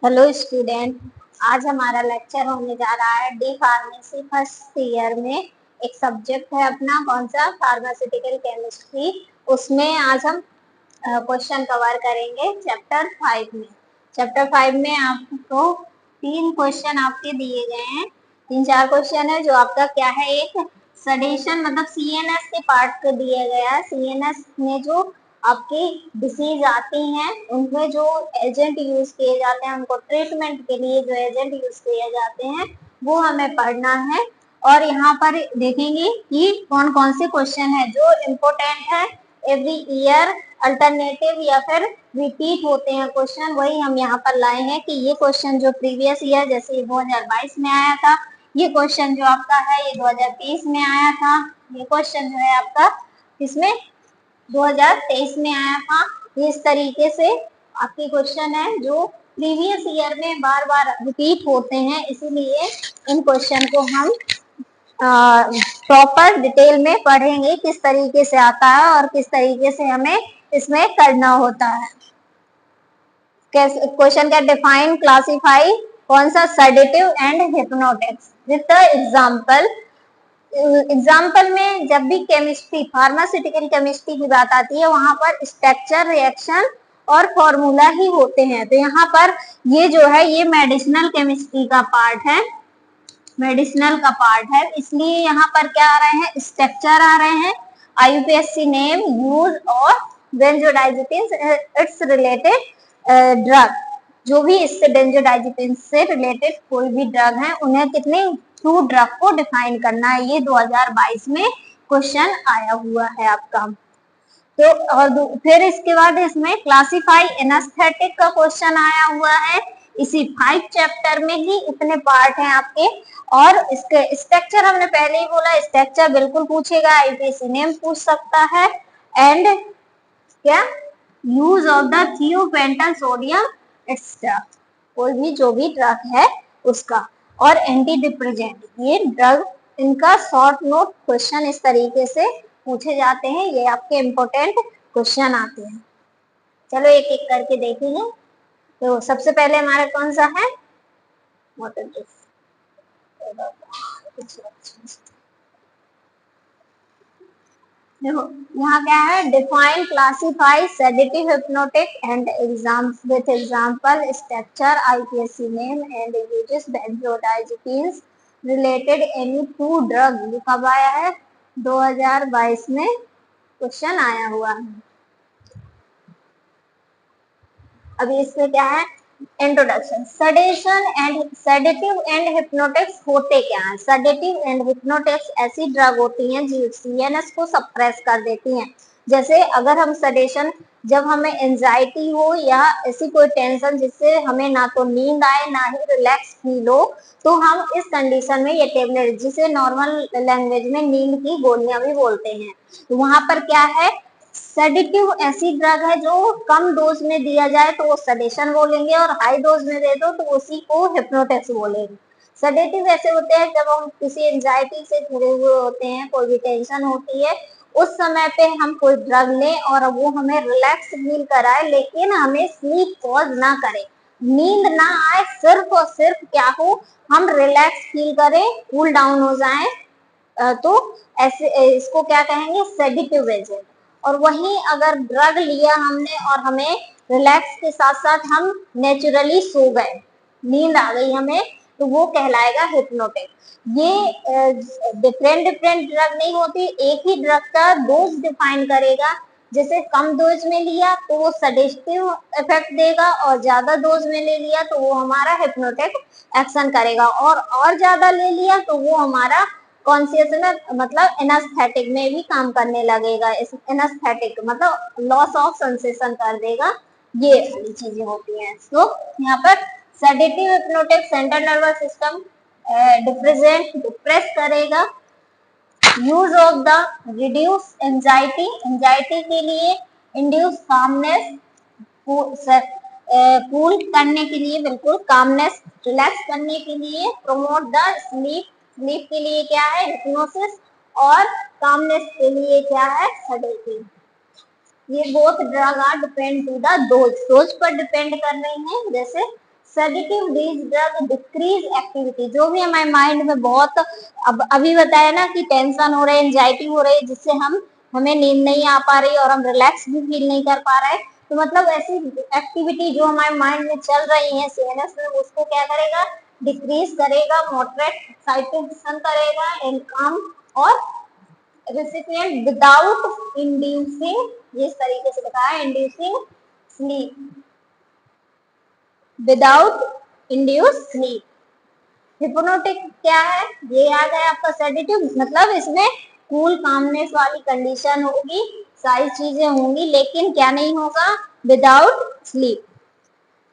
Hello student. आज हमारा lecture होने जा रहा है डी फार्मेसी फर्स्ट ईयर में। एक सब्जेक्ट है अपना कौन सा, फार्मास्यूटिकल केमिस्ट्री। उसमें आज हम क्वेश्चन कवर करेंगे चैप्टर 5 में। चैप्टर 5 में आपको 3 क्वेश्चन आपके दिए गए हैं। 3-4 क्वेश्चन है जो आपका क्या है, एक सडेशन मतलब सीएनएस के पार्ट को दिया गया है। सीएनएस में जो आपकी डिसीज आती हैं उनमें जो एजेंट यूज किए जाते हैं, उनको ट्रीटमेंट के लिए जो एजेंट यूज किए जाते हैं वो हमें पढ़ना है। और यहाँ पर देखेंगे कि कौन कौन से क्वेश्चन है जो इम्पोर्टेंट है, एवरी ईयर अल्टरनेटिव या फिर रिपीट होते हैं क्वेश्चन, वही हम यहाँ पर लाए हैं कि ये क्वेश्चन जो प्रीवियस ईयर जैसे 2022 में आया था, ये क्वेश्चन जो आपका है ये 2023 में आया था, ये क्वेश्चन जो है आपका इसमें 2023 में आया था। इस तरीके से आपके क्वेश्चन है जो प्रीवियस ईयर में बार बार रिपीट होते हैं, इसीलिए इन क्वेश्चन को हम प्रॉपर डिटेल में पढ़ेंगे किस तरीके से आता है और किस तरीके से हमें इसमें करना होता है। क्वेश्चन का डिफाइन क्लासिफाई कौन सा, sedative and hypnotics with the example. Example में जब भी केमिस्ट्री फार्मास्यूटिकल केमिस्ट्री की बात आती है वहां पर स्ट्रक्चर, रिएक्शन और फॉर्मूला ही होते हैं। तो यहाँ पर ये जो है ये मेडिसिनल केमिस्ट्री का पार्ट है, मेडिसिनल का पार्ट है, इसलिए यहाँ पर क्या आ रहे हैं, स्ट्रक्चर आ रहे हैं, आईयूपीएससी नेम, यूज और बेंजोडाइजेपिन्स इट्स रिलेटेड ड्रग। जो भी इससे बेंजोडाइजेपिन से रिलेटेड कोई भी ड्रग है उन्हें कितने 2 ड्रग को डिफाइन करना है। ये 2022 में क्वेश्चन आया हुआ है आपका। तो और फिर इसके बाद इसमें क्लासिफाई एनेस्थेटिक का क्वेश्चन आया हुआ है। इसी 5 चैप्टर में ही इतने पार्ट हैं आपके। और इसके स्ट्रक्चर हमने पहले ही बोला, स्ट्रक्चर बिल्कुल पूछेगा, आईपीएससी नेम पूछ सकता है, एंड क्या use of the thiopental sodium extra, कोई भी जो भी ड्रग है उसका, और एंटी डिप्रेजेंट, ये ड्रग इनका शॉर्ट नोट क्वेश्चन इस तरीके से पूछे जाते हैं। ये आपके इम्पोर्टेंट क्वेश्चन आते हैं। चलो एक एक करके देखेंगे। तो सबसे पहले हमारा कौन सा है, देखो यहाँ क्या है, define classify sedative hypnotic and exam with example structure IPSC name and uses benzodiazepines related any 2 drug. ये कब आया है, 2022 में क्वेश्चन आया हुआ है। अभी इसमें क्या है, introduction. Sedation and sedative and hypnotics होते क्या हैं। सेडेटिव एंड हिप्नोटिक्स ऐसी ड्रग होती हैं जो सीएनएस को सप्रेस कर देती हैं। जैसे अगर हम सडेशन, जब हमें एंजाइटी हो या ऐसी कोई टेंशन जिससे हमें ना तो नींद आए ना ही रिलैक्स फील हो, तो हम इस कंडीशन में ये टेबलेट, जिसे नॉर्मल लैंग्वेज में नींद की गोलियां भी बोलते हैं, तो वहां पर क्या है, सेडेटिव ऐसी ड्रग है जो कम डोज में दिया जाए तो वो सडेशन बोलेंगे, और हाई डोज में दे दो तो उसी को हिप्नोटिक्स बोलेंगे। सेडेटिव ऐसे होते हैं जब हम किसी एंजाइटी से घिरे हुए होते हैं, कोई भी टेंशन होती है, उस समय पे हम कोई ड्रग लें और वो हमें रिलैक्स फील कराए, लेकिन हमें स्लीप कॉज ना करे, नींद ना आए, सिर्फ और सिर्फ क्या हो, हम रिलैक्स फील करें, कूल डाउन हो जाए, तो ऐसे इसको क्या कहेंगे, सेडेटिव एजेंट। और वहीं अगर ड्रग लिया हमने और हमें रिलैक्स के साथ साथ हम नेचुरली सो गए, नींद आ गई हमें, तो वो कहलाएगा हिप्नोटिक। ये डिफरेंट डिफरेंट ड्रग नहीं होती, एक ही ड्रग का डोज डिफाइन करेगा। जैसे कम डोज में लिया तो वो सडेटिव इफेक्ट देगा, और ज्यादा डोज में ले लिया तो वो हमारा हिप्नोटिक एक्शन करेगा, और ज्यादा ले लिया तो वो हमारा कॉन्शियस में मतलब एनास्थेटिक में भी काम करने लगेगा। एनास्थेटिक मतलब लॉस ऑफ सेंसेशन कर देगा, ये वाली चीजें होती हैं। तो यहाँ पर sedative hypnotic central nervous system depress करेगा। Use of the reduce anxiety, anxiety के लिए, इंड्यूस कामनेस, कूल करने के लिए, बिल्कुल कामनेस रिलैक्स करने के लिए, प्रोमोट द स्लीप, स्लीप के लिए क्या है हिप्नोसिस, और कामनेस के लिए क्या है सेडेटिव। ये both drug are depend to the dose, dose पर डिपेंड कर रही हैं। जैसे sedative these drug decrease activity, जो भी हमारे माइंड में बहुत, अब अभी बताया ना कि टेंशन हो रही है, एंजाइटी हो रही है, जिससे हमें नींद नहीं आ पा रही और हम रिलैक्स भी फील नहीं कर पा रहे, तो मतलब ऐसी एक्टिविटी जो हमारे माइंड में चल रही है सीएनएस में, उसको क्या करेगा, डिक्रीज करेगा, मॉडरेट एक्साइटेशन करेगा एंड काम, और रेसिपिएंट विदाउट इंड्यूसिंग, इस तरीके से बताया, inducing sleep, without induce sleep. Hypnotic क्या है, ये याद है आपका, सेडेटिव मतलब इसमें कूल कामनेस वाली कंडीशन होगी, सारी चीजें होंगी, लेकिन क्या नहीं होगा, विदाउट स्लीप।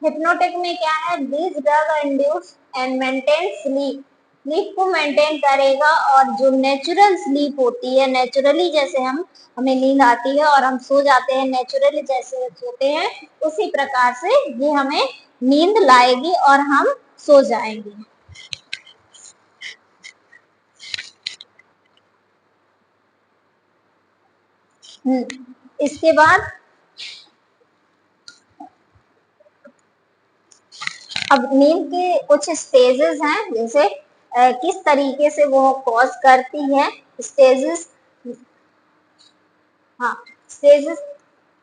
हिप्नोटिक में क्या है, this drug induce and maintain sleep, sleep को मेंटेन करेगा, और जो नेचुरल स्लीप होती है, नेचुरली जैसे हमें नींद आती है और हम सो जाते हैं, नेचुरली जैसे सोते हैं, उसी प्रकार से ये हमें नींद लाएगी और हम सो जाएंगे। इसके बाद अब नींद के कुछ स्टेजेस हैं, जैसे किस तरीके से वो कॉज करती है, स्टेजेस। हाँ, स्टेजेस,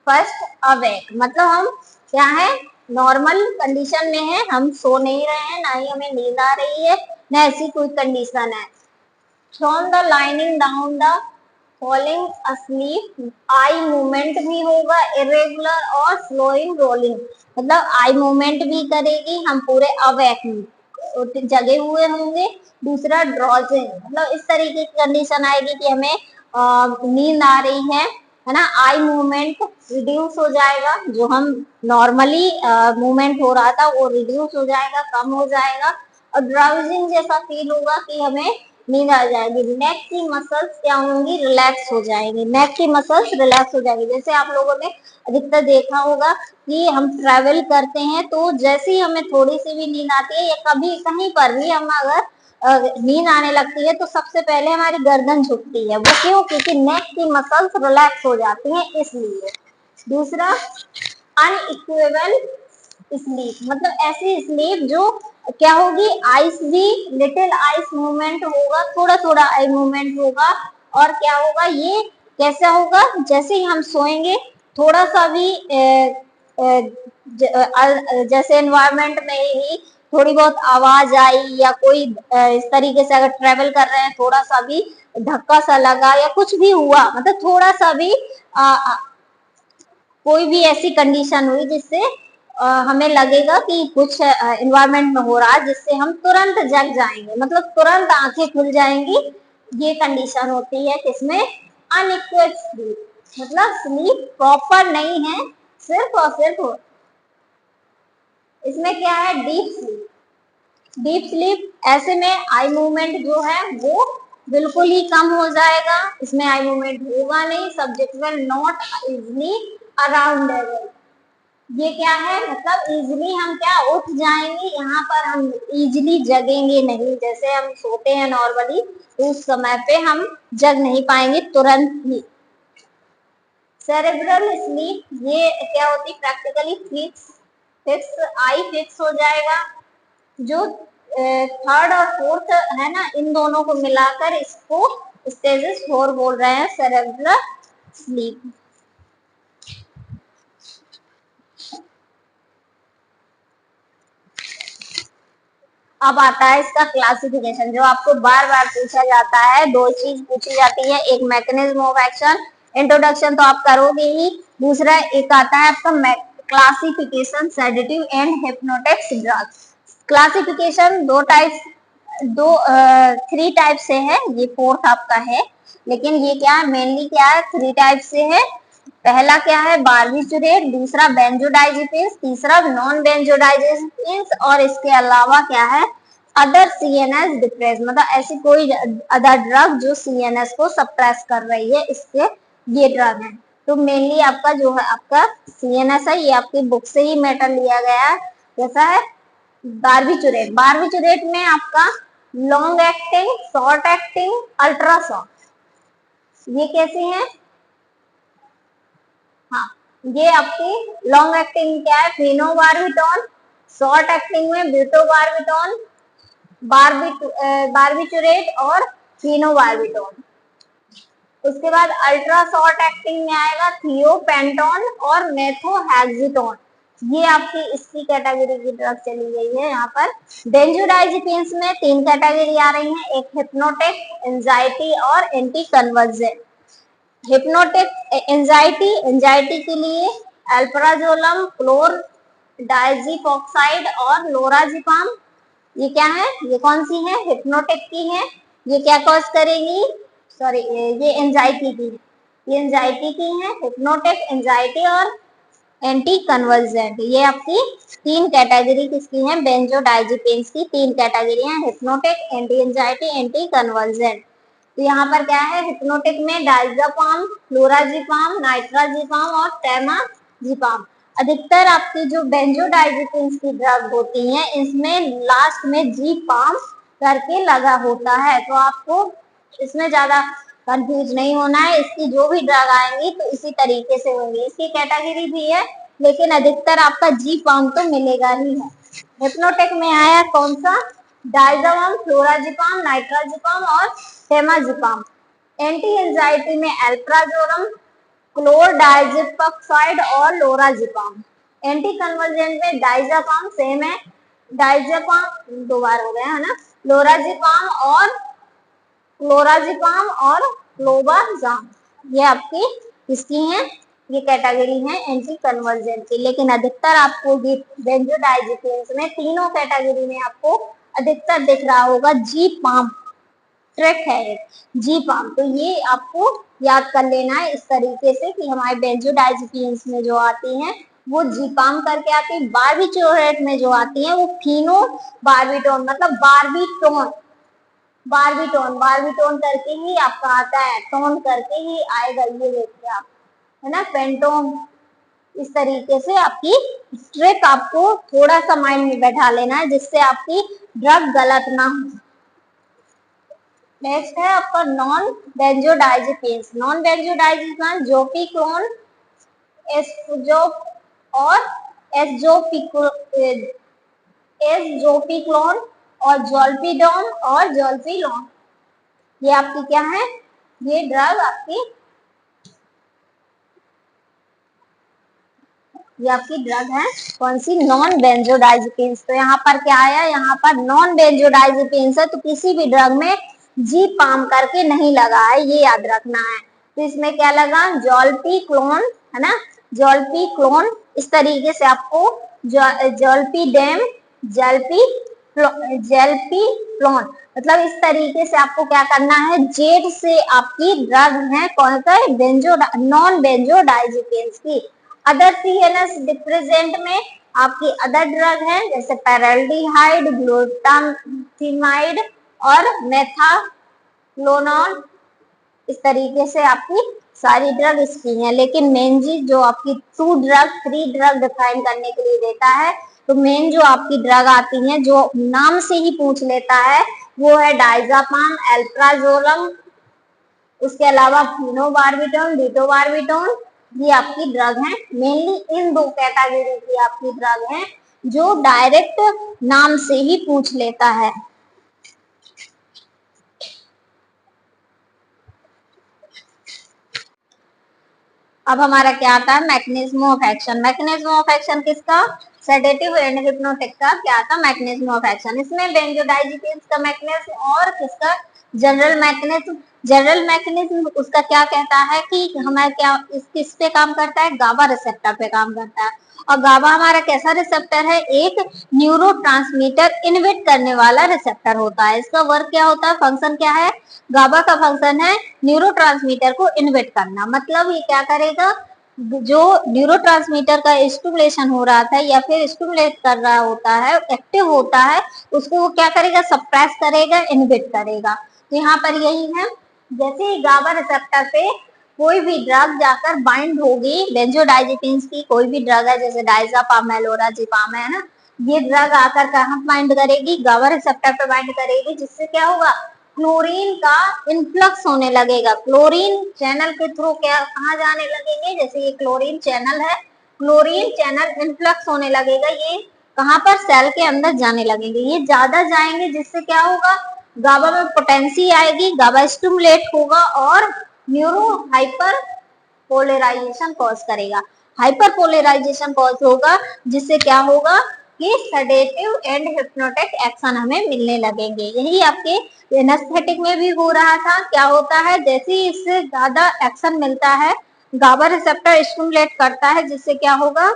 फर्स्ट अवेक, मतलब हम क्या है, नॉर्मल कंडीशन में है, हम सो नहीं रहे हैं, ना ही हमें नींद आ रही है, ना ऐसी कोई कंडीशन है। From the lining down the falling asleep, eye movement भी होगा, इरेगुलर और स्लोइंग रोलिंग, मतलब आई मूवमेंट भी करेगी, हम पूरे अवेक जगे हुए होंगे। दूसरा ड्रॉजिंग, मतलब इस तरीके की कंडीशन आएगी कि हमें नींद आ रही है ना, आई मूवमेंट रिड्यूस हो जाएगा, जो हम नॉर्मली मूवमेंट हो रहा था वो रिड्यूस हो जाएगा, कम हो जाएगा, और ड्राउजिंग जैसा फील होगा कि हमें नींद आ जाएगी। नेक की मसल्स क्या होंगी, रिलैक्स हो जाएंगी, नेक की मसल्स रिलैक्स हो जाएगी। जैसे आप लोगों ने अधिकतर देखा होगा कि हम ट्रैवल करते हैं, तो जैसे ही हमें थोड़ी सी भी नींद आती है, या कभी कहीं पर भी हम अगर नींद आने लगती है, तो सबसे पहले हमारी गर्दन झुकती है, वो क्यों, क्योंकि नेक की मसल्स रिलैक्स हो जाती हैं, इसलिए। दूसरा, अनइक्वेबल स्लीप, मतलब ऐसी स्लीप जो क्या होगी, आइस भी, लिटिल आइस मूवमेंट होगा, थोड़ा थोड़ा आई मूवमेंट होगा, और क्या होगा, ये कैसा होगा, जैसे ही हम सोएंगे, थोड़ा सा भी जैसे एनवायरमेंट में ही थोड़ी बहुत आवाज आई, या कोई इस तरीके से अगर ट्रेवल कर रहे हैं, थोड़ा सा भी धक्का सा लगा या कुछ भी हुआ, मतलब थोड़ा सा भी कोई भी ऐसी कंडीशन हुई जिससे हमें लगेगा कि कुछ एनवायरमेंट में हो रहा है, जिससे हम तुरंत जग जाएंगे, मतलब तुरंत आंखें खुल जाएंगी, ये कंडीशन होती है किसमें, अनइक्वेट स्लीप, मतलब स्लीप प्रॉपर नहीं है, सिर्फ और सिर्फ इसमें क्या है, डीप स्लीप। डीप स्लीप ऐसे में आई मूवमेंट जो है वो बिल्कुल ही कम हो जाएगा, इसमें आई मूवमेंट होगा नहीं, subject will not easily around, ये क्या है, मतलब इजिली हम क्या उठ जाएंगे, यहाँ पर हम इजिली जगेंगे नहीं, जैसे हम सोते हैं नॉर्मली, तो उस समय पे हम जग नहीं पाएंगे तुरंत ही। सेरेब्रल स्लीप, ये क्या होती, practically fix fix I fix हो जाएगा, जो थर्ड और फोर्थ है ना, इन दोनों को मिलाकर इसको स्टेजेस 4 बोल रहे हैं, सेरेब्रल स्लीप। अब आता है इसका क्लासिफिकेशन, जो आपको बार बार पूछा जाता है, दो चीज पूछी जाती है, एक मैकेनिज्म ऑफ एक्शन, इंट्रोडक्शन तो आप करोगे ही, दूसरा एक आता है आपका classification sedative and hypnotics drugs. Classification दो टाइप, दो थ्री टाइप से है, ये फोर्थ आपका है, लेकिन ये क्या है, मेनली क्या है, थ्री टाइप से है। पहला क्या है, बार्बिचुरेट, दूसरा बेंजोडाइजिपिन्स, तीसरा नॉन बेंजोडाइजिपिन्स, और इसके अलावा क्या है, अदर सीएनएस डिप्रेस, मतलब ऐसी कोई अदर ड्रग जो सीएनएस को सप्रेस कर रही है, इसके ये ड्रग है। तो मेनली आपका जो है आपका सीएनएस है, ये आपकी बुक से ही मैटर लिया गया है, जैसा है बार्बिचुरेट। बार्बिचुरेट में आपका long acting, short acting, ultra short, ये कैसे हैं, हाँ, ये आपकी लॉन्ग एक्टिंग क्या है, फेनोबार्बिटॉन, शॉर्ट एक्टिंग में ब्यूटोबार्बिटोन, बार्बिटूरेट और फिनोबार्बिटोन। उसके बाद अल्ट्रा शॉर्ट एक्टिंग में आएगा थियोपेंटोन और मेथोहेक्सिटोन। ये आपकी इसकी कैटेगरी की ड्रग चली गई है। यहाँ पर बेंजोडाइजेपिन्स में 3 कैटेगरी आ रही हैं, एक हिप्नोटिक, एंजाइटी और एंटी कन्वर्जेंट। हिप्नोटिक एंजाइटी के लिए अल्प्राजोलम, क्लोर डाइजिपॉक्साइड और लोराजिपाम। ये क्या है, ये कौन सी है, हिप्नोटिक की है। ये क्या कॉज करेगी, सॉरी ये एंजाइटी की, ये एंजाइटी की है, हिप्नोटिक, एंजाइटी और एंटी कन्वर्जेंट। ये आपकी 3 कैटेगरी किसकी है, बेंजोडाइजेपिन्स की 3 कैटेगरी है, hypnotic, anti anxiety, anti convergent. तो यहाँ पर क्या है, हिप्नोटिक में डाइजापाम, फ्लोराजिपाम, नाइट्राजिपाम और टेमाजिपाम। अधिकतर आपकी जो बेंजोडाइजेपिन्स की ड्रग होती हैं इसमें लास्ट में जी पाम करके लगा होता है, तो आपको इसमें ज्यादा कंफ्यूज नहीं होना है। इसकी जो भी ड्रग आएंगी तो इसी तरीके से होंगी। इसकी कैटेगरी भी है लेकिन अधिकतर आपका जी पाम तो मिलेगा ही है। हिप्नोटिक में आया कौन सा, डाइजापाम, फ्लोराजिपाम, नाइट्राजिपाम और टेमाजिपाम। एंटी एंजाइटी में अल्प्राजोलम, क्लोरडाइजिपॉक्साइड और लोराजिपाम। एंटी कन्वर्जेंट में डाइजापाम सेम है, डाइजापाम 2 बार हो गया है ना, लोराजिपाम और क्लोराजिपाम और क्लोबाजाम। ये आपकी किसकी है, ये कैटेगरी है एंटी कन्वर्जेंट की। लेकिन अधिकतर आपको ये बेंजोडाइजेपिन्स में तीनों कैटेगरी में आपको अधिकतर दिख रहा होगा जी पाम, ट्रिक है एक जी पाम। तो ये आपको याद कर लेना है इस तरीके से कि हमारे बेंजोडाइजेपिन्स में जो आती हैं वो जी पाम करके आती है, बार्बिटोरेट में जो आती है वो फिनो बार्बिटोन, मतलब बार्बिटोन, बार्बिटोन करके ही आपका आता है, टोन करके ही आएगा, ये देखिए आप, है ना, पेंटोन। इस तरीके से आपकी ट्रिक आपको थोड़ा सा माइंड में बैठा लेना है जिससे आपकी ड्रग गलत ना हो। नेक्स्ट है आपका नॉन बेंजोडाइजेपिन्स। नॉन बेंजोडाइजेपिन जोपिक्लोन, एस्फोजोप और एसजोपिक्लोन और जोल्पिडोन और जोल्पिलोन। ये आपकी क्या है, ये ड्रग आपकी, ये आपकी ड्रग है कौन सी, नॉन बेंजोडाइजेपिन्स। तो यहाँ पर क्या आया, यहाँ पर नॉन बेंजोडाइजेपिन्स है तो किसी भी ड्रग में जी पाम करके नहीं लगा है, ये याद रखना है। तो इसमें क्या लगा, जोल्पिक्लोन, है ना, जोल्पिक्लोन। इस तरीके से आपको जोल्पिडेम, जेल्पिफ्लोन, मतलब इस तरीके से आपको क्या करना है, जेड से आपकी ड्रग है कौन सा, नॉन बेंजोडाइजेपिन्स की। अदर सीएनएस डिप्रेजेंट में आपकी अदर ड्रग है जैसे पैराल्डिहाइड, ग्लूटामाइड और मेथालोनॉन। इस तरीके से आपकी सारी ड्रग इसकी हैं। लेकिन मेन जी जो आपकी 3 ड्रग डिफाइन करने के लिए देता है, तो मेन जो आपकी ड्रग आती हैं जो नाम से ही पूछ लेता है वो है डाइजापाम, अल्प्राजोलम, उसके अलावा फिनोबार्बिटोन, ब्यूटोबार्बिटोन। ये आपकी ड्रग है, मेनली इन 2 कैटेगरी की आपकी ड्रग है जो डायरेक्ट नाम से ही पूछ लेता है। अब हमारा क्या आता है, mechanism of action. Mechanism of action किसका, सेडेटिव एंड हिप्नोटिक का क्या आता है, मैकेनिज्म ऑफ एक्शन। इसमें बेंजोडाइजेपिन्स का मैकेनिज्म और किसका, जनरल मैकेनिज्म। जनरल मैकेनिज्म उसका क्या कहता है कि हमारा क्या किस पे काम करता है, गाबा रिसेप्टर पे काम करता है। और गाबा हमारा कैसा रिसेप्टर है, एक न्यूरोट्रांसमीटर इनहिबिट करने वाला रिसेप्टर होता है। इसका वर्क क्या होता है, फंक्शन क्या है, गाबा का फंक्शन है न्यूरोट्रांसमीटर को इनहिबिट करना। मतलब ये क्या करेगा, जो न्यूरोट्रांसमीटर का स्टिमुलेशन हो रहा था या फिर स्टिमुलेट कर रहा होता है, एक्टिव होता है, उसको वो क्या करेगा, सप्रेस करेगा, इनहिबिट करेगा। तो यहाँ पर यही है, जैसे ही गाबा रिसेप्टर पे कोई भी ड्रग जाकर बाइंड होगी, बेंजोडाइजेपिन्स की कोई भी ड्रग है जैसे डाइजापाम है, लोराजिपाम है ना, ये ड्रग आकर कहाँ बाइंड करेगी, गाबा रिसेप्टर पे बाइंड करेगी, जिससे क्या होगा, क्लोरीन का इनफ्लक्स होने लगेगा। क्लोरीन चैनल के थ्रू क्या कहाँ जाने लगेंगे, जैसे ये क्लोरीन चैनल है, क्लोरीन चैनल इनफ्लक्स होने लगेगा, ये कहाँ पर, सेल के अंदर जाने लगेंगे। ये ज्यादा जाएंगे जिससे क्या होगा, गाबा में पोटेंसी आएगी, गाबा स्टिमुलेट होगा और न्यूरो हाइपर पोलराइजेशन कॉज करेगा। हाइपर पोलराइजेशन कॉज होगा जिससे क्या होगा कि सेडेटिव एंड हिप्नोटिक एक्शन हमें मिलने लगेंगे। यही आपके एनेस्थेटिक में भी हो रहा था। क्या होता है, जैसे ही इससे ज्यादा एक्शन मिलता है, गाबा रिसेप्टर स्टिमुलेट करता है जिससे क्या होगा,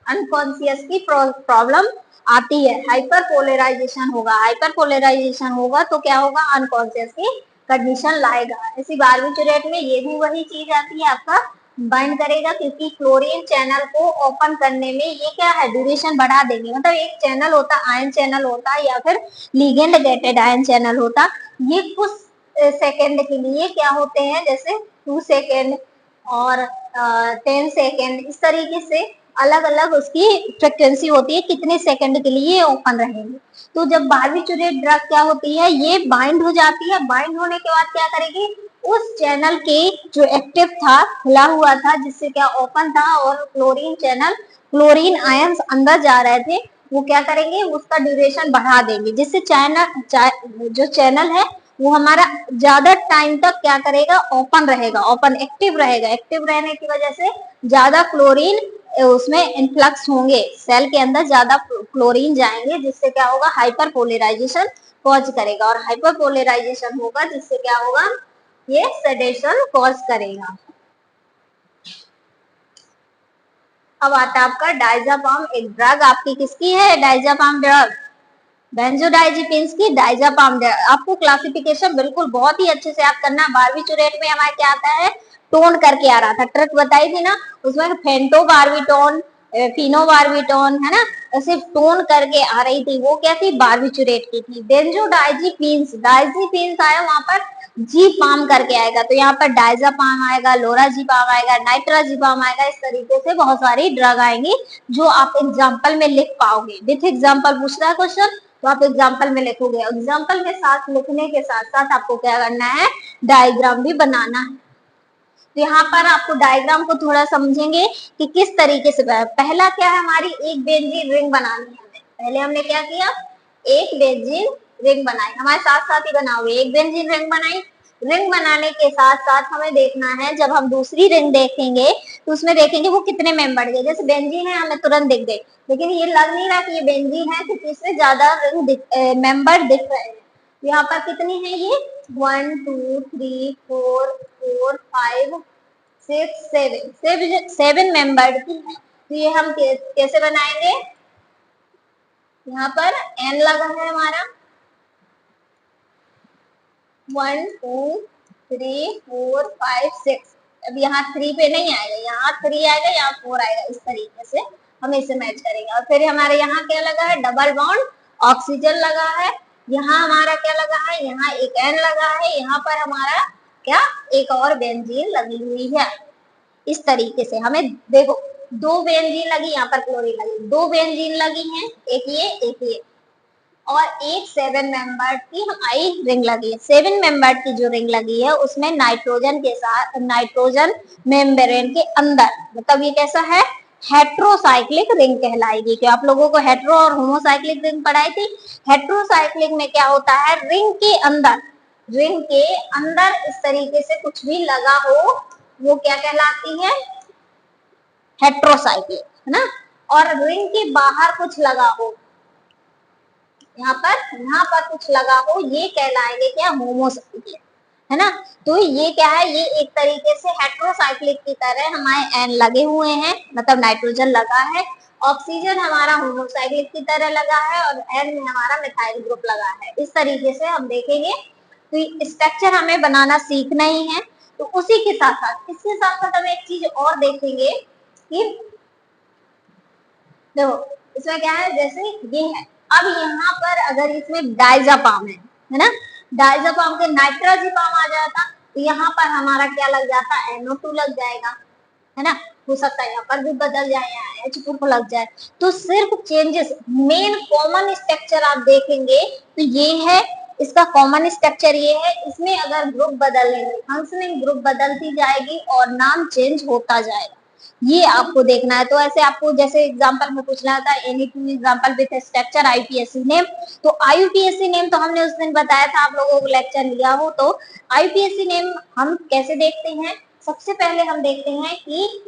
अनकॉन्शियस की प्रॉब्लम आती है, हाइपर पोलराइजेशन होगा। हाइपर पोलराइजेशन होगा तो क्या होगा, अनकॉन्शियस की कंडीशन लाएगा। इसी बारबीचुरेट में ये भी वही चीज आती है, आपका बाइंड करेगा, क्योंकि क्लोरीन चैनल को ओपन करने में ये क्या है, ड्यूरेशन बढ़ा देंगे। मतलब एक चैनल होता, आयन चैनल होता या फिर लिगेंड गेटेड आयन चैनल होता, ये कुछ सेकेंड के लिए क्या होते हैं, जैसे 2 सेकेंड और 10 सेकेंड, इस तरीके से अलग अलग उसकी फ्रिक्वेंसी होती है, कितने सेकंड के लिए ओपन रहेंगे। तो जब बारबीचुरेट ड्रग क्या होती है, ये बाइंड हो जाती है। बाइंड होने के बाद क्या करेगी, उस चैनल के जो एक्टिव था, खुला हुआ था, जिससे क्या ओपन था, और क्लोरीन चैनल, क्लोरीन आयंस अंदर जा रहे थे, वो क्या करेंगे, उसका ड्यूरेशन बढ़ा देंगे, जिससे जो चैनल है वो हमारा ज्यादा टाइम तक क्या करेगा, ओपन रहेगा, ओपन एक्टिव रहेगा। एक्टिव रहने की वजह से ज्यादा क्लोरीन उसमें इनफ्लक्स होंगे, सेल के अंदर ज्यादा क्लोरीन जाएंगे, जिससे क्या होगा, हाइपर पोलराइजेशन कॉज करेगा। और हाइपर पोलराइजेशन होगा जिससे क्या होगा, ये सेडेशन कॉज करेगा। अब आता है आपका डायजापाम, एक ड्रग आपकी किसकी है, डायजापाम ड्रग, बेंजोडाइजिपिन्स की डायजापाम ड्रग। आपको क्लासिफिकेशन बिल्कुल बहुत ही अच्छे से आप करना। बारबीचुरेट में हमारे क्या आता है, टोन करके आ रहा था, ट्रिक बताई थी ना, उसमें फेंटोबार्बिटोन, फिनोबार्बिटोन, है ना, ऐसे टोन करके आ रही थी, वो क्या थी, बारबीचुरेट की थी। बेंजोडाइजिपिन्स, डाइजिपिन्स आया, वहां पर जी पाम करके आएगा, तो यहाँ पर डायजापाम आएगा, लोराजीपाम आएगा, नाइट्राजीपाम आएगा। इस तरीके से बहुत सारी ड्रग आएंगी जो आप एग्जाम्पल में लिख पाओगे। विथ एग्जाम्पल पूछ रहा है क्वेश्चन, तो आप एग्जाम्पल में लिखोगे। एग्जाम्पल के साथ लिखने के साथ साथ आपको क्या करना है, डायग्राम भी बनाना है। तो यहाँ पर आपको डायग्राम को थोड़ा समझेंगे कि किस तरीके से। पहला क्या है, हमारी एक बेंजीन रिंग बनानी है हमें। पहले हमने क्या किया, एक बेंजीन रिंग बनाई, हमारे साथ साथ ही बनाओगे। एक बेंजीन रिंग बनाई, रिंग बनाने के साथ साथ हमें देखना है, जब हम दूसरी रिंग देखेंगे तो उसमें देखेंगे वो कितने मेंबर गए। जैसे बेंजीन है, हमें तुरंत दिख गए, लेकिन ये लग नहीं रहा कि ये बेंजीन है, क्योंकि इसमें ज्यादा रिंग मेंबर दिख रहे हैं। यहाँ पर कितनी है ये, 1 2 3 4 4 5 6 7 7 मेंबर की है। तो ये हम कैसे बनाएंगे, यहाँ पर n लगा है हमारा, 1 2 3 4 5 6। अब यहाँ 3 पे नहीं आएगा, यहाँ 3 आएगा, यहाँ 4 आएगा। इस तरीके से हम इसे मैच करेंगे। और फिर हमारे यहाँ क्या लगा है, डबल बॉन्ड ऑक्सीजन लगा है। यहाँ हमारा क्या लगा है, यहाँ एक एन लगा है, यहाँ पर हमारा क्या, एक और बेंजीन लगी हुई है। इस तरीके से हमें देखो, 2 बेंजीन लगी, यहाँ पर क्लोरीन लगी, 2 बेंजीन लगी हैं, एक ये और एक 7 मेंबर की हमारी रिंग लगी है। 7 मेंबर की जो रिंग लगी है उसमें नाइट्रोजन के साथ, नाइट्रोजन मेम्ब्रेन के अंदर, मतलब ये कैसा है, हेट्रोसाइक्लिक रिंग कहलाएगी। कि आप लोगों को हेट्रो और होमोसाइक्लिक रिंग पढ़ाई थी। हेट्रोसाइक्लिक में क्या होता है, रिंग के अंदर, रिंग के अंदर इस तरीके से कुछ भी लगा हो, वो क्या कहलाती है, हेट्रोसाइक्लिक, है ना। और रिंग के बाहर कुछ लगा हो, यहाँ पर कुछ लगा हो, ये कहलाएंगे क्या, होमोसाइक्लिक, है ना। तो ये क्या है, ये एक तरीके से हेट्रोसाइक्लिक की तरह हमारे एन लगे हुए हैं, मतलब नाइट्रोजन लगा है, ऑक्सीजन हमारा होमोसाइक्लिक की तरह लगा है, और एन में हमारा मिथाइल ग्रुप लगा है। इस तरीके से हम देखेंगे। तो स्ट्रक्चर हमें बनाना सीखना ही है। तो उसी के साथ साथ, इसके साथ साथ हम एक चीज और देखेंगे कि देखो इसमें क्या है, जैसे ये है, अब यहाँ पर अगर इसमें डायजापाम है ना, डायजापाम के नाइट्राजीपाम आ जाता, तो यहाँ पर हमारा क्या लग जाता, NO2 लग जाएगा, है ना। हो सकता है यहाँ पर भी बदल जाए, यहाँ H2 लग जाए। तो सिर्फ चेंजेस, मेन कॉमन स्ट्रक्चर आप देखेंगे तो ये है, इसका कॉमन स्ट्रक्चर ये है। इसमें अगर ग्रुप बदलने में, फंक्शनिंग ग्रुप बदलती जाएगी और नाम चेंज होता जाएगा। ये आपको देखना है। तो ऐसे आपको जैसे एग्जांपल में पूछना था any two example with structure IPSC name, तो आईपीएससी नेम तो हमने उस दिन बताया था, आप लोगों को लेक्चर लिया हो तो। आईपीएससी नेम हम कैसे देखते हैं, सबसे पहले हम देखते हैं कि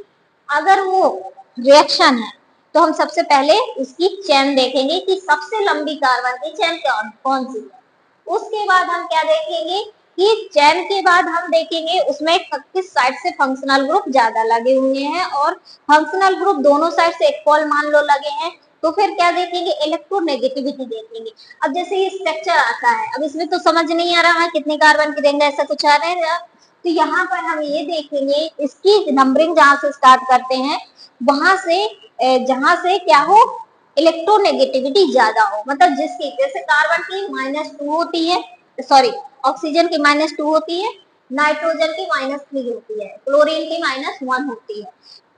अगर वो रिएक्शन है तो हम सबसे पहले उसकी चेन देखेंगे कि सबसे लंबी कार्बन की चेन कौन सी है। उसके बाद हम क्या देखेंगे कि चेन के बाद हम देखेंगे उसमें किस साइड से फंक्शनल ग्रुप ज्यादा लगे हुए हैं, और फंक्शनल ग्रुप दोनों साइड से इक्वल मान लो लगे हैं, तो फिर क्या देखेंगे, इलेक्ट्रोनेगेटिविटी देखेंगे। अब जैसे ये स्ट्रक्चर आता है, अब इसमें तो समझ नहीं आ रहा है कितने कार्बन की रिंग ऐसा कुछ आ रहा है, तो यहाँ पर हम ये देखेंगे इसकी नंबरिंग जहां से स्टार्ट करते हैं वहां से जहां से क्या हो, इलेक्ट्रोनेगेटिविटी ज्यादा हो, मतलब जिसकी जैसे कार्बन की -2 होती है, सॉरी ऑक्सीजन की -2 होती है, नाइट्रोजन की -3 होती है, क्लोरीन की -1 होती है।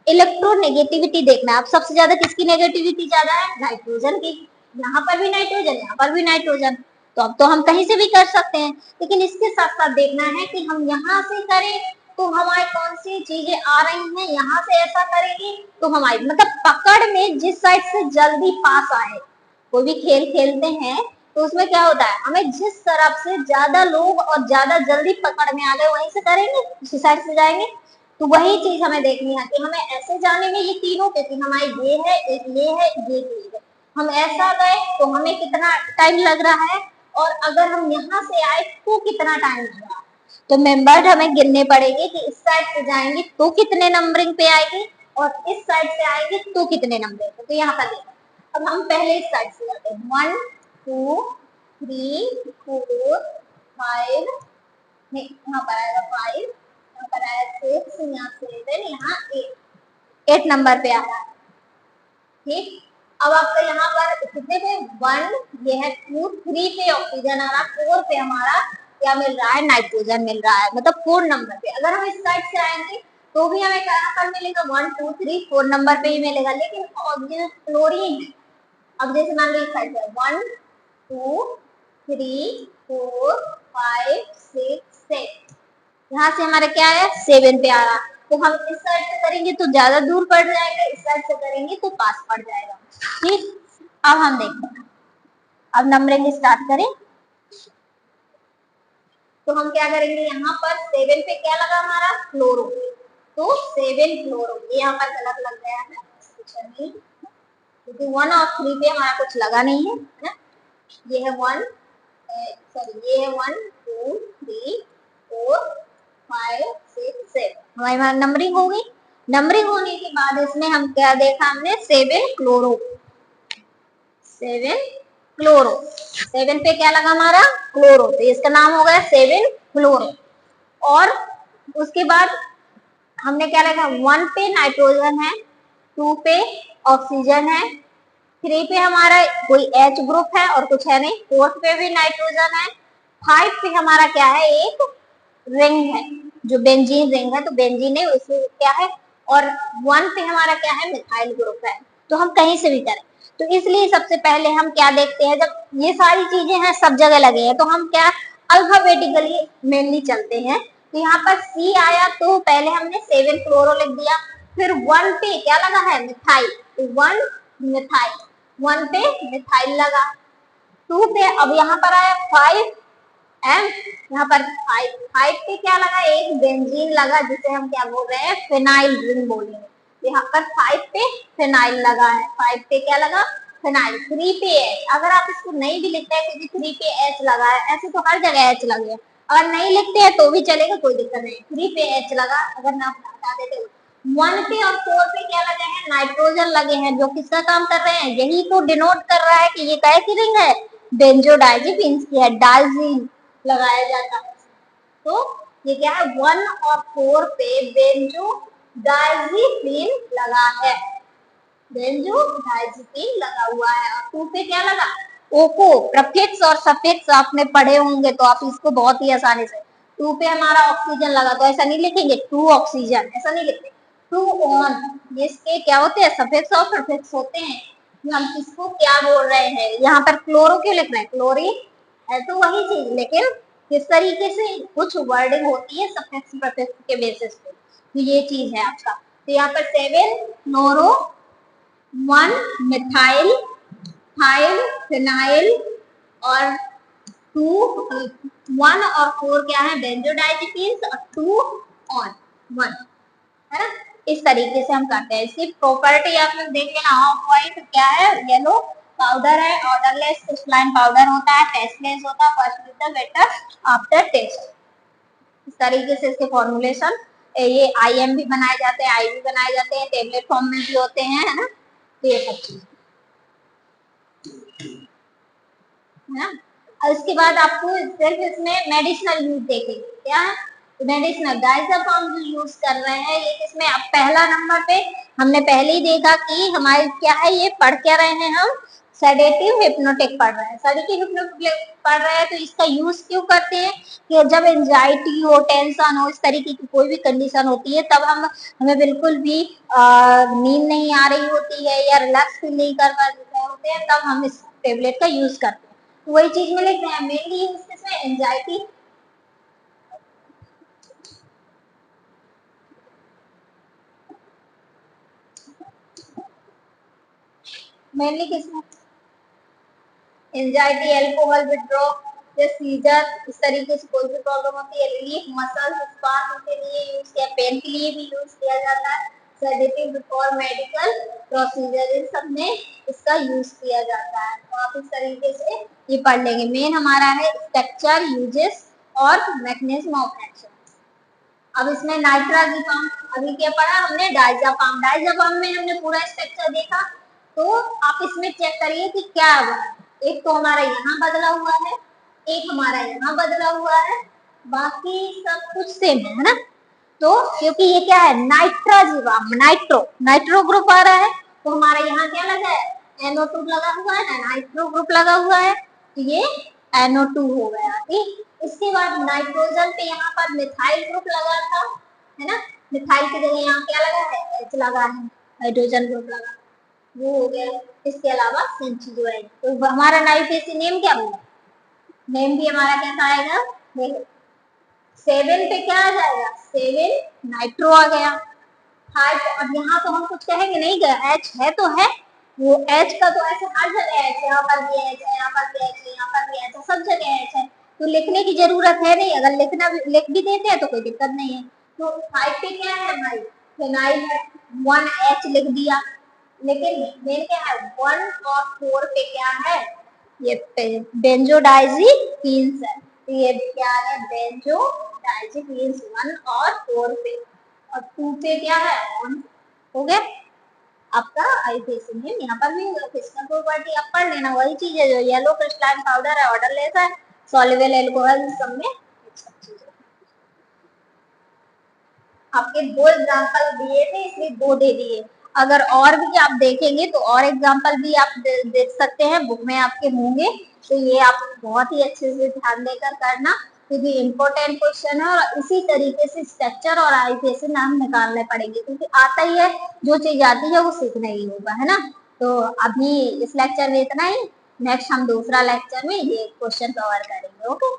इलेक्ट्रोनेगेटिविटी देखना है, अब सबसे ज्यादा किसकी नेगेटिविटी ज्यादा है, नाइट्रोजन की। यहाँ पर भी नाइट्रोजन, यहाँ पर भी नाइट्रोजन, तो अब तो हम कहीं से भी कर सकते हैं, लेकिन इसके साथ साथ देखना है कि हम यहाँ से करें तो हमारी कौन सी चीजें आ रही हैं, यहाँ से ऐसा करेंगे तो हमारी मतलब पकड़ में जिस साइड से जल्दी पास आए। कोई भी खेल खेलते हैं तो उसमें क्या होता है, हमें जिस तरफ से ज्यादा लोग और ज्यादा जल्दी पकड़ में आ गए वहीं से करेंगे, उसी साइड से जाएंगे। तो वही चीज हमें देखनी है कि हमें ऐसे जाने में ये तीनों, क्योंकि हमारी ये है, एक ये है, ये चीज है, हम ऐसा गए तो हमें कितना टाइम लग रहा है, और अगर हम यहाँ से आए तो कितना टाइम लग रहा है। तो मेंबर हमें गिनने पड़ेंगे कि इस साइड से जाएंगे तो कितने नंबरिंग पे आएगी, और इस साइड से आएंगे तो कितने नंबरिंग पे। तो यहाँ पर देखो, अब हम पहले इस साइड से जाते हैं, 1 2 3 4 5, यहाँ पर आएगा 5, यहाँ पर आएगा 6, यहाँ 7, यहाँ 8 नंबर पे आ रहा है। ठीक, अब आपका यहाँ पर कितने पे, 1, ये है 2, 3 पे ऑक्सीजन आ रहा, 4 पे हमारा क्या मिल रहा है, नाइट्रोजन मिल रहा है, मतलब 4 नंबर पे। अगर हम इस साइड से आएंगे तो भी हमें कहाँ पर मिलेगा, 1 2 3 4 नंबर पे ही मिलेगा, लेकिन जो क्लोरीन है, अब जैसे मान लो इस साइड से 1 2 3 4 5 6 7, यहाँ से हमारा क्या है, 7 पे आ रहा, तो हम इस साइड से करेंगे तो ज्यादा दूर पड़ जाएगा, इस साइड से करेंगे तो पास पड़ जाएगा। ठीक, अब हम देखते हैं, अब नंबरिंग स्टार्ट करें तो हम क्या करेंगे, यहाँ पर 7 पे क्या लगा हमारा, क्लोरो, तो 7 क्लोरो, ये यहाँ पर गलत लग गया है, क्योंकि 1 और 3 पे हमारा कुछ लगा नहीं है ना, ये है 1, सॉरी ये है 1 2 3 4 5 6 7, हमारी नंबरिंग हो गई। नंबरिंग होने के बाद इसमें हम क्या देखा हमने, 7 क्लोरो, 7 क्लोरो, 7 पे क्या लगा हमारा, क्लोरो, तो इसका नाम हो गया 7 क्लोरो। और उसके बाद हमने क्या लगा, 1 पे नाइट्रोजन है, 2 पे ऑक्सीजन है, 3 पे हमारा कोई H ग्रुप है और कुछ है नहीं, 4 पे भी नाइट्रोजन है, 5 पे हमारा क्या है, एक रिंग है जो बेंजीन रिंग है, तो बेंजीन है उसमें क्या है, और 1 पे हमारा क्या है, मिथाइल ग्रुप है। तो हम कहीं से भी करें, तो इसलिए सबसे पहले हम क्या देखते हैं, जब ये सारी चीजें हैं सब जगह लगे हैं तो हम क्या अल्फाबेटिकली मेनली चलते हैं। तो यहाँ पर C आया तो पहले हमने 7 क्लोरो लिख दिया, फिर 1 पे क्या लगा है, मिथाइल, तो 1 मिथाइल, 1 पे मिथाइल लगा, 2 पे अब यहाँ पर आया 5 एम, यहाँ पर 5 पे क्या लगा, एक बेंजीन लगा जिसे हम क्या बोल रहे हैं, फिनाइल रिंग बोलेंगे। यहाँ पर 5 पे फिनाइल लगा है, 5 पे क्या लगा, फिनाइल। 3 पे एच, अगर आप इसको नहीं भी लिखते हैं क्योंकि 3 पे एच लगा है, ऐसे तो हर जगह एच लगे हैं, अगर नहीं लिखते हैं तो भी चलेगा, कोई दिक्कत नहीं, 3 पे एच लगा, अगर ना हटा देते। 1 पे और 4 पे क्या लगे हैं, नाइट्रोजन लगे हैं, जो किसका काम कर रहे हैं, यही तो डिनोट कर रहा है कि ये कैसी रिंग है, बेंजोडाइजिपीन्स की है, डाइजीन लगाया जाता है। तो ये क्या है, 1 और 4 पे बेंजोडाइजिपीन लगा है, बेंजोडाइजिपीन लगा हुआ है, और 2 पे क्या लगा, ओको, प्रीफिक्स और सफिक्स आपने पढ़े होंगे तो आप इसको बहुत ही आसानी से, 2 पे हमारा ऑक्सीजन लगा तो ऐसा नहीं लिखेंगे 2 ऑक्सीजन, ऐसा नहीं लिखते, 2 ऑन, ये इसके क्या होते हैं, सफिक्स और प्रीफिक्स होते हैं, हम किसको क्या बोल रहे हैं। यहाँ पर क्लोरो क्यों लिख रहे हैं, क्लोरीन है तो वही चीज, लेकिन किस तरीके से कुछ वर्डिंग होती है सफिक्स प्रीफिक्स के बेसिस पे, तो ये चीज है आपका। तो यहाँ पर 7 नोरो, 1 मिथाइल, 5 फिनाइल और 1 और 4 क्या है बेंजोडाइजीपीन्स और 2 और 1 है ना। इस तरीके से हम करते हैं। इसकी प्रॉपर्टी आप लोग देख लेना। ऑफ व्हाइट क्या है येलो पाउडर है, ऑर्डरलेस क्रिस्टलाइन पाउडर होता है, टेस्टलेस होता है, first with the bitter after taste. इस तरीके से इसके फॉर्मुलेशन ये आईएम भी बनाए जाते हैं, आई भी बनाए जाते हैं, टेबलेट फॉर्म में भी होते हैं है ना। तो ये सब चीज है ना। और उसके बाद आपको सिर्फ इसमें मेडिसिनल यूज देखेंगे क्या है, तो मेडिसिनल डायज़ापाम जो यूज कर रहे हैं ये किसमें, अब पहला नंबर पे हमने पहले ही देखा कि हमारे क्या है, ये पढ़ क्या रहे हैं हम, सेडेटिव हिप्नोटिक पढ़ रहे हैं। सेडेटिव हिप्नोटिक पढ़ रहे हैं तो इसका यूज क्यों करते हैं कि जब एंजाइटी हो, टेंशन हो, इस तरीके की कोई भी कंडीशन होती है तब हमें बिल्कुल भी नींद नहीं आ रही होती है या रिलैक्स फील नहीं कर रहे होते हैं, तब हम इस टेबलेट का यूज करते हैं। तो वही चीज में लिख रहे हैं मेनली यूज किसमें, एंजाइटी, मेनली किसमें एंजाइटी, अल्कोहल विथड्रॉ, सीजर, इस तरीके से कोई भी प्रॉब्लम होती है, रिलीफ, मसल स्पास के लिए यूज किया, पेन के लिए भी यूज किया जाता है, सेडेटिव बिफोर मेडिकल प्रोसीजर, इन सब में इसका यूज किया जाता है। तो आप इस तरीके से ये पढ़ लेंगे। मेन हमारा है स्ट्रक्चर, यूजेस और मैकेनिज्म ऑफ एक्शन। अब इसमें नाइट्राजिपाम, अभी क्या पढ़ा हमने, डायज़ापाम। डायज़ापाम में हमने पूरा स्ट्रक्चर देखा, तो आप इसमें चेक करिए कि क्या हुआ। एक तो हमारा यहाँ बदला हुआ है, एक हमारा यहाँ बदला हुआ है, बाकी सब कुछ सेम है ना। तो क्योंकि ये क्या है नाइट्राजिपाम, नाइट्रो नाइट्रो ग्रुप आ रहा है, तो हमारा यहाँ क्या लगा है NO2 लगा हुआ है ना, नाइट्रो ग्रुप लगा हुआ है, तो ये NO2 हो गया। ठीक, इसके बाद नाइट्रोजन पे यहाँ पर मिथाइल ग्रुप लगा था है ना, मिथाइल की जगह यहाँ क्या लगा है H लगा है, हाइड्रोजन ग्रुप लगा, वो हो गया। इसके अलावा सेंचुरोइड, तो हमारा नाइट्रेसी नेम क्या होगा, नेम भी हमारा कैसा आएगा, देखो 7 पे क्या आ जाएगा, 7 नाइट्रो आ गया। हार्ट, अब यहाँ तो हम कुछ कहेंगे नहीं, H है तो है, वो H का तो ऐसे हर जगह H, यहाँ पर भी H है, यहाँ पर भी H है, यहाँ पर भी H है, सब जगह H है, तो लिखने की जरूरत है नहीं। अगर लिख भी देते हैं तो कोई दिक्कत नहीं है। तो 5 पे क्या है भाई, फिनाइल है, 1H लिख दिया, लेकिन मेन क्या है 1 और 4 पे क्या है, ये बेंजोडाइजीपीन्स है, तो ये क्या है बेंजोडाइजीपीन्स 1 और 4 पे, और 2 पे क्या है ऑन हो गया आपका आईपीएसी में। यहाँ पर भी फिजिकल प्रॉपर्टी आप पढ़ लेना, वही चीज है जो येलो क्रिस्टलाइन पाउडर है, ऑर्डरलेस है, सॉल्युबल अल्कोहल, सब में आपके 2 एग्जांपल दिए थे इसलिए 2 दे दिए। अगर और भी आप देखेंगे तो और एग्जांपल भी आप देख सकते हैं, बुक में आपके होंगे, तो ये आप बहुत ही अच्छे से ध्यान देकर करना, क्योंकि इम्पोर्टेंट क्वेश्चन है और इसी तरीके से स्ट्रक्चर और आईपीएसी नाम निकालने पड़ेंगे, क्योंकि आता ही है, जो चीज आती है वो सीखना ही होगा है ना। तो अभी इस लेक्चर में इतना ही, नेक्स्ट हम दूसरा लेक्चर में ये क्वेश्चन कवर करेंगे। ओके।